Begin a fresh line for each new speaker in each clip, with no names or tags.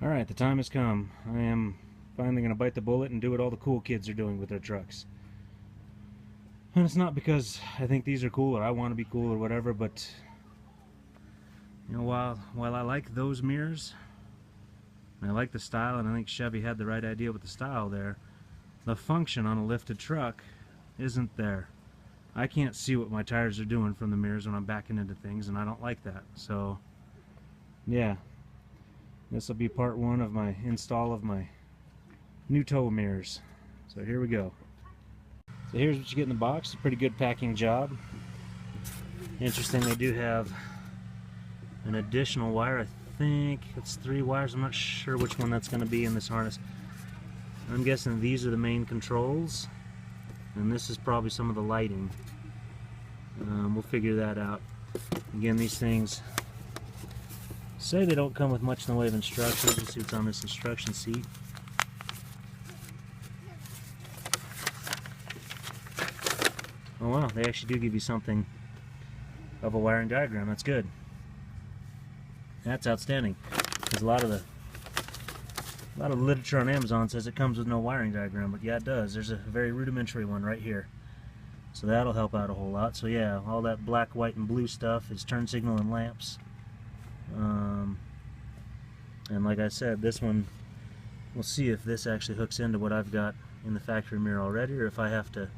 Alright, the time has come. I am finally going to bite the bullet and do what all the cool kids are doing with their trucks. And it's not because I think these are cool or I want to be cool or whatever, but you know, while I like those mirrors, and I like the style, and I think Chevy had the right idea with the style there, the function on a lifted truck isn't there. I can't see what my tires are doing from the mirrors when I'm backing into things, and I don't like that. So yeah, this will be part one of my install of my new tow mirrors. So here we go. So here's what you get in the box. A pretty good packing job. Interesting, they do have an additional wire. I think it's 3 wires. I'm not sure which one that's going to be in this harness. I'm guessing these are the main controls, and this is probably some of the lighting. We'll figure that out. Again, these things say they don't come with much in the way of instructions. Let's see what's on this instruction sheet. Oh wow, they actually do give you something of a wiring diagram. That's good. That's outstanding. Because a lot of literature on Amazon says it comes with no wiring diagram, but yeah, it does. There's a very rudimentary one right here. So that'll help out a whole lot. So yeah, all that black, white, and blue stuff is turn signal and lamps. And like I said, this one, we'll see if this actually hooks into what I've got in the factory mirror already, or if I have to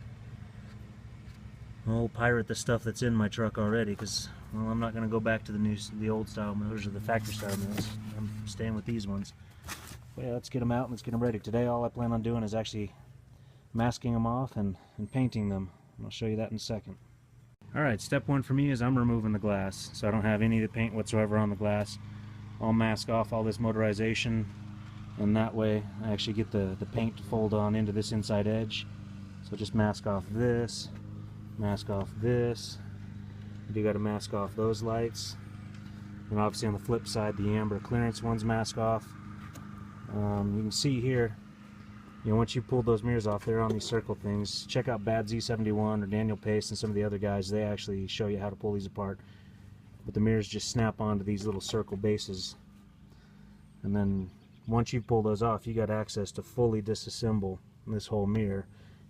pirate the stuff that's in my truck already, because well, I'm not going to go back to the old style mirrors or the factory style mirrors. I'm staying with these ones. But yeah, let's get them out and let's get them ready. Today all I plan on doing is actually masking them off and painting them. I'll show you that in a second. Alright, step one for me is I'm removing the glass, so I don't have any of the paint whatsoever on the glass. I'll mask off all this motorization, and that way I actually get the paint to fold on into this inside edge. So just mask off this, mask off this. You do got to mask off those lights, and obviously on the flip side the amber clearance ones mask off. You can see here, you know, once you pull those mirrors off, they're on these circle things. Check out Bad Z71 or Daniel Pace and some of the other guys. They actually show you how to pull these apart. But the mirrors just snap onto these little circle bases. And then once you pull those off, you got access to fully disassemble this whole mirror.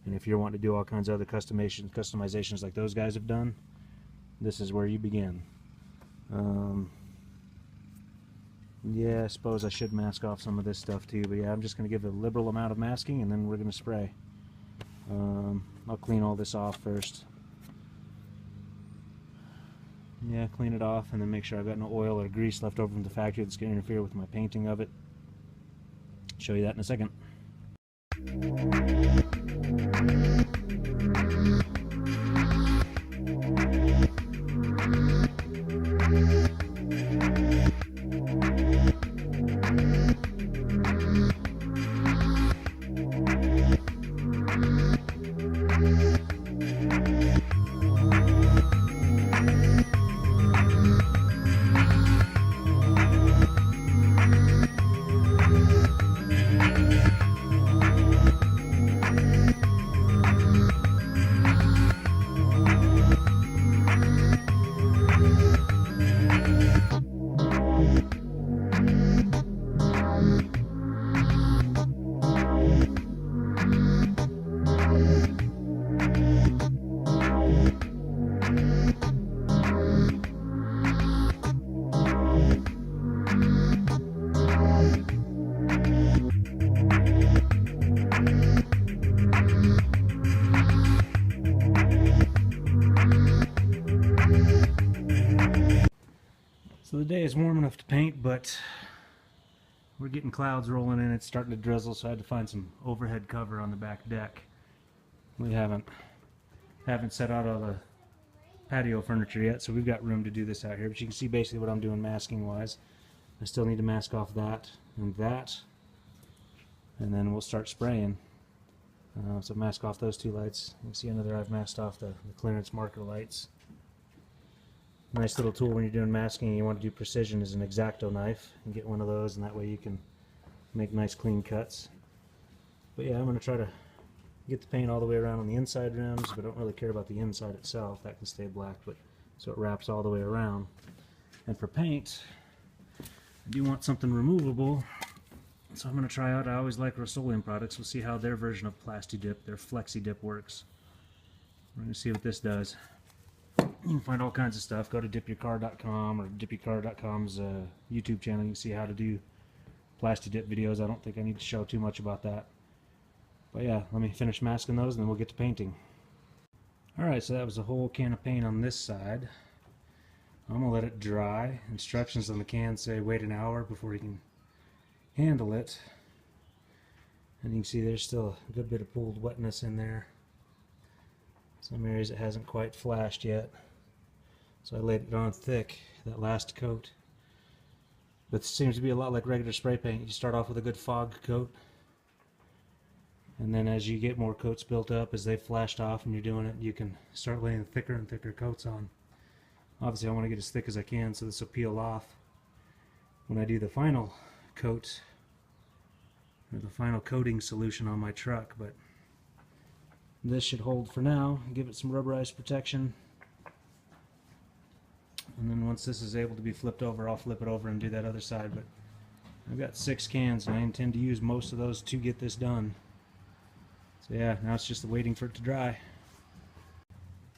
And if you're wanting to do all kinds of other customizations like those guys have done, this is where you begin. Yeah, I suppose I should mask off some of this stuff too, but yeah, I'm just going to give it a liberal amount of masking and then we're going to spray. I'll clean all this off first. Yeah, clean it off and then make sure I've got no oil or grease left over from the factory that's going to interfere with my painting of it. Show you that in a second. So the day is warm enough to paint, but we're getting clouds rolling in. It's starting to drizzle, so I had to find some overhead cover on the back deck. We haven't set out all the patio furniture yet, so we've got room to do this out here. But you can see basically what I'm doing masking wise. I still need to mask off that, and then we'll start spraying. So mask off those two lights. You can see under there I've masked off the clearance marker lights. Nice little tool when you're doing masking and you want to do precision is an X-Acto knife, and get one of those, and that way you can make nice clean cuts. But yeah, I'm going to try to get the paint all the way around on the inside rims, but I don't really care about the inside itself. That can stay black, but so it wraps all the way around. And for paint, I do want something removable So I'm going to try out, I always like Rust-Oleum products. We'll see how their version of Plastidip, Dip, their Flexi Dip, works. We're going to see what this does. You can find all kinds of stuff. Go to dipyourcar.com or dipyourcar.com's YouTube channel. You can see how to do Plastidip videos. I don't think I need to show too much about that. But yeah, let me finish masking those and then we'll get to painting. Alright, so that was a whole can of paint on this side. I'm going to let it dry. Instructions on the can say wait an hour before you can handle it. And you can see there's still a good bit of pooled wetness in there. Some areas it hasn't quite flashed yet. So I laid it on thick, that last coat. But it seems to be a lot like regular spray paint. You start off with a good fog coat. And then as you get more coats built up, as they've flashed off and you're doing it, you can start laying thicker and thicker coats on. Obviously I want to get as thick as I can so this will peel off when I do the final coat, or the final coating solution on my truck. But this should hold for now. Give it some rubberized protection. And then once this is able to be flipped over, I'll flip it over and do that other side. But I've got 6 cans and I intend to use most of those to get this done. So yeah, now it's just waiting for it to dry.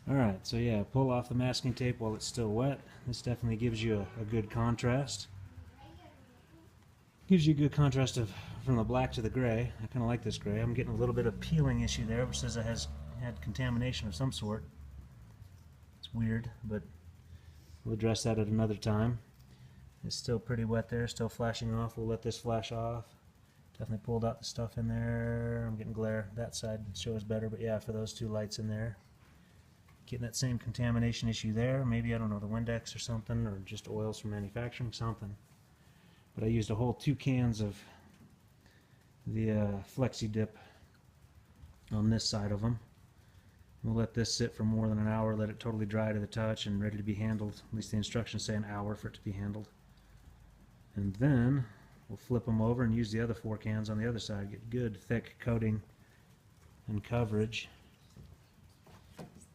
Alright, so yeah, pull off the masking tape while it's still wet. This definitely gives you a good contrast. Gives you a good contrast from the black to the gray. I kind of like this gray. I'm getting a little bit of peeling issue there, which says it has had contamination of some sort. It's weird, but we'll address that at another time. It's still pretty wet there, still flashing off. We'll let this flash off. Definitely pulled out the stuff in there. I'm getting glare. That side shows better, but yeah, for those 2 lights in there. Getting that same contamination issue there. Maybe, I don't know, the Windex or something, or just oils from manufacturing, something. But I used a whole 2 cans of the Flexi Dip on this side of them. We'll let this sit for more than an hour, let it totally dry to the touch and ready to be handled. At least the instructions say an hour for it to be handled. And then we'll flip them over and use the other 4 cans on the other side. Get good thick coating and coverage,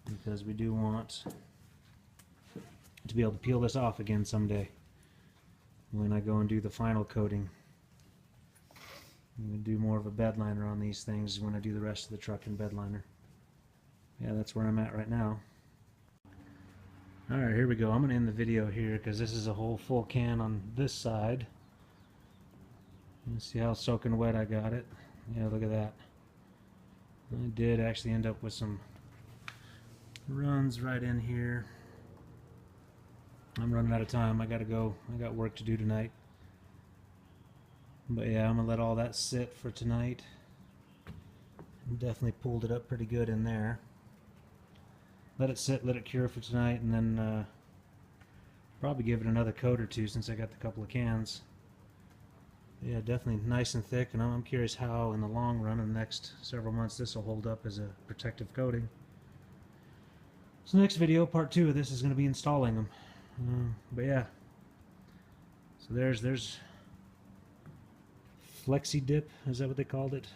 because we do want to be able to peel this off again someday when I go and do the final coating. I'm going to do more of a bed liner on these things when I do the rest of the truck in bed liner. Yeah, that's where I'm at right now. Alright, here we go. I'm going to end the video here because this is a whole full can on this side. You see how soaking wet I got it? Yeah, look at that. I did actually end up with some runs right in here. I'm running out of time. I gotta go. I got work to do tonight. But yeah, I'm gonna let all that sit for tonight. Definitely pulled it up pretty good in there. Let it sit, let it cure for tonight, and then probably give it another coat or 2 since I got the couple of cans. Yeah, definitely nice and thick, and I'm curious how in the long run, in the next several months, this will hold up as a protective coating. So next video, part 2 of this, is going to be installing them. But yeah, so there's Flexi Dip, is that what they called it?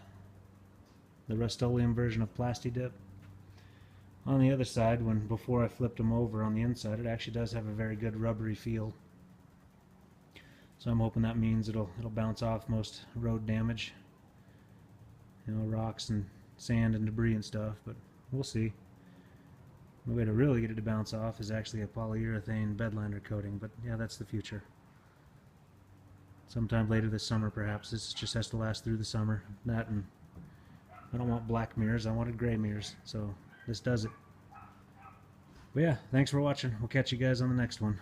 The Rust-Oleum version of Plastidip. On the other side, before I flipped them over on the inside, it actually does have a very good rubbery feel. So I'm hoping that means it'll bounce off most road damage, you know, rocks and sand and debris and stuff. But we'll see. The way to really get it to bounce off is actually a polyurethane bed liner coating, but yeah, that's the future. Sometime later this summer, perhaps. This just has to last through the summer. That, and I don't want black mirrors, I wanted gray mirrors, so this does it. But yeah, thanks for watching. We'll catch you guys on the next one.